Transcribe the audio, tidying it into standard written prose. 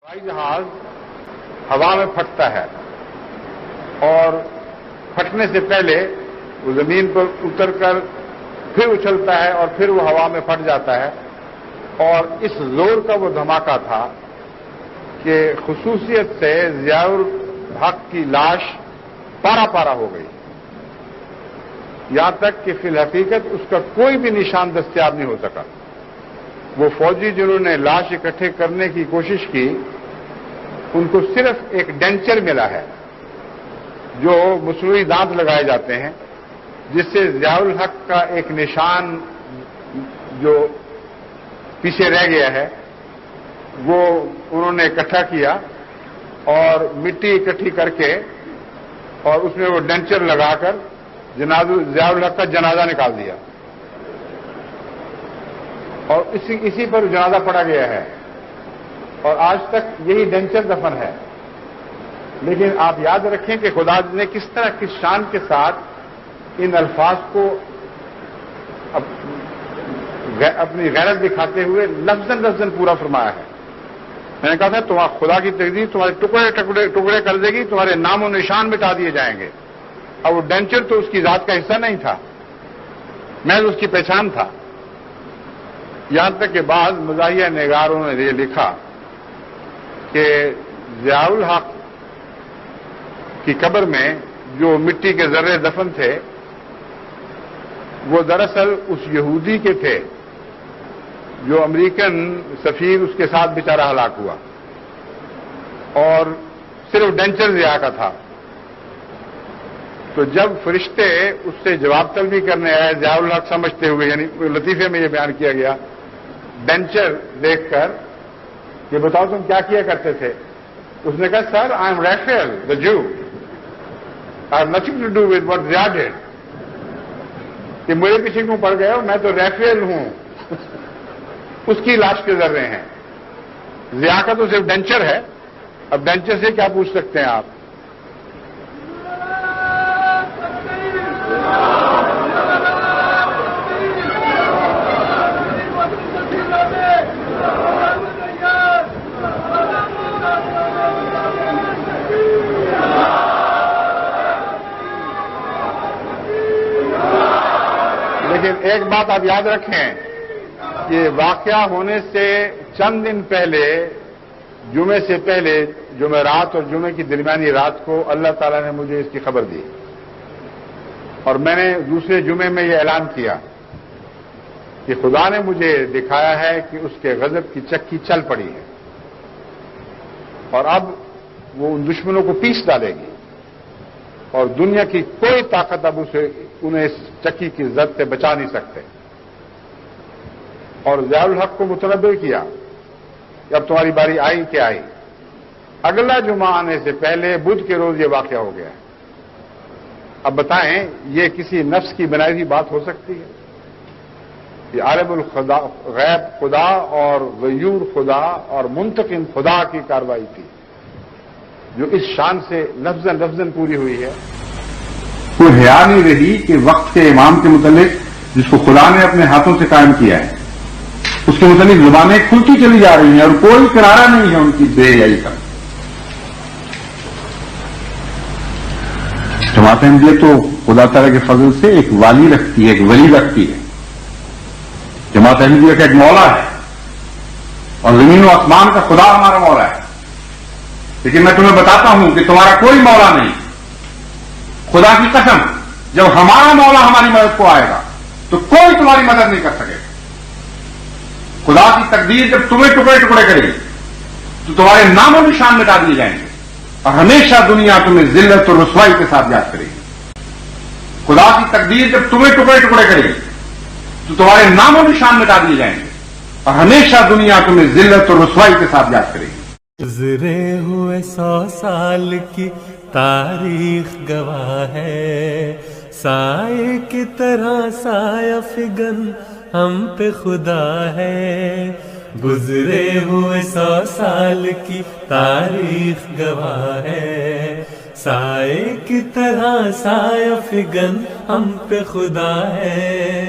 ہوائی جہاز ہوا میں پھٹتا ہے اور پھٹنے سے پہلے وہ زمین پر اتر کر پھر اچھلتا ہے اور پھر وہ ہوا میں پھٹ جاتا ہے، اور اس زور کا وہ دھماکہ تھا کہ خصوصیت سے ضیاء الحق کی لاش پارا پارا ہو گئی، یہاں تک کہ فی الحقیقت اس کا کوئی بھی نشان دستیاب نہیں ہو سکا۔ وہ فوجی جنہوں نے لاش اکٹھے کرنے کی کوشش کی، ان کو صرف ایک ڈینچر ملا ہے جو مصنوعی دانت لگائے جاتے ہیں، جس سے ضیاء الحق کا ایک نشان جو پیچھے رہ گیا ہے وہ انہوں نے اکٹھا کیا اور مٹی اکٹھی کر کے اور اس میں وہ ڈینچر لگا کر ضیاء الحق کا جنازہ نکال دیا، اور اسی پر جنازہ پڑا گیا ہے، اور آج تک یہی ڈینچر دفن ہے۔ لیکن آپ یاد رکھیں کہ خدا نے کس طرح کس شان کے ساتھ ان الفاظ کو اپنی غیرت دکھاتے ہوئے لفظاً پورا فرمایا ہے۔ میں نے کہا تھا تمہارا خدا کی تقدیر تمہارے ٹکڑے کر دے گی، تمہارے نام و نشان مٹا دیے جائیں گے۔ اب وہ ڈینچر تو اس کی ذات کا حصہ نہیں تھا، محض اس کی پہچان تھا۔ یہاں تک کہ بعض مزاحیہ نگاروں نے یہ لکھا کہ ضیاء الحق کی قبر میں جو مٹی کے ذرے دفن تھے وہ دراصل اس یہودی کے تھے جو امریکن سفیر اس کے ساتھ بیچارہ ہلاک ہوا، اور صرف ڈینچر ضیاء کا تھا۔ تو جب فرشتے اس سے جواب طلبی کرنے آئے ضیاء الحق سمجھتے ہوئے، یعنی لطیفے میں یہ بیان کیا گیا ڈینچر دیکھ کر کہ بتاؤ تم کیا کیا کرتے تھے، اس نے کہا سر آئی ایم ریفیل دا جو، I have nothing to do with what Zia did, کہ مجھے پیچھے کیوں پڑ گئے ہو، میں تو ریفیل ہوں اس کی لاش کے ذرے ہیں۔ ضیاء کا تو صرف ڈینچر ہے، اب ڈینچر سے کیا پوچھ سکتے ہیں آپ؟ لیکن ایک بات آپ یاد رکھیں کہ واقعہ ہونے سے چند دن پہلے، جمعے سے پہلے، جمعرات اور جمعے کی درمیانی رات کو اللہ تعالیٰ نے مجھے اس کی خبر دی، اور میں نے دوسرے جمعے میں یہ اعلان کیا کہ خدا نے مجھے دکھایا ہے کہ اس کے غضب کی چکی چل پڑی ہے، اور اب وہ ان دشمنوں کو پیس ڈالے گی، اور دنیا کی کوئی طاقت اب انہیں اس چکی کی زد سے بچا نہیں سکتے۔ اور ضیاء الحق کو متنبع کیا کہ اب تمہاری باری آئی کہ آئی۔ اگلا جمعہ آنے سے پہلے بدھ کے روز یہ واقعہ ہو گیا۔ اب بتائیں یہ کسی نفس کی بنائی ہوئی بات ہو سکتی ہے؟ یہ عالم الغیب خدا اور غیور خدا اور منتقم خدا کی کارروائی تھی جو اس شان سے لفظاً پوری ہوئی ہے۔ کوئی حیا نہیں رہی کہ وقت کے امام کے متعلق جس کو خدا نے اپنے ہاتھوں سے قائم کیا ہے اس کے متعلق زبانیں کھلتی چلی جا رہی ہیں اور کوئی کنارہ نہیں ہے ان کی بے حیائی کا۔ جماعت احمدیہ تو خدا تعالیٰ کے فضل سے ایک والی رکھتی ہے، ایک ولی رکھتی ہے۔ جماعت احمدیہ کا ایک مولا ہے، اور زمین و آسمان کا خدا ہمارا مولا ہے۔ لیکن میں تمہیں بتاتا ہوں کہ تمہارا کوئی مولا نہیں۔ خدا کی قسم جب ہمارا مولا ہماری مدد کو آئے گا تو کوئی تمہاری مدد نہیں کر سکے گا۔ خدا کی تقدیر جب تمہیں ٹکڑے کرے گی تو تمہارے نام و نشان مٹا دیے جائیں گے، اور ہمیشہ دنیا تمہیں ذلت اور رسوائی کے ساتھ یاد کرے گی۔ خدا کی تقدیر جب تمہیں ٹکڑے کرے گی تو تمہارے نام و نشان مٹا دیے جائیں گے، اور ہمیشہ دنیا تمہیں ذلت اور رسوائی کے ساتھ یاد کرے گی۔ گزرے ہوئے 100 سال کی تاریخ گواہ ہے، سائے کی طرح سایہ فگن ہم پہ خدا ہے۔ گزرے ہوئے 100 سال کی تاریخ گواہ ہے، سائے کی طرح سایہ فگن ہم پہ خدا ہے۔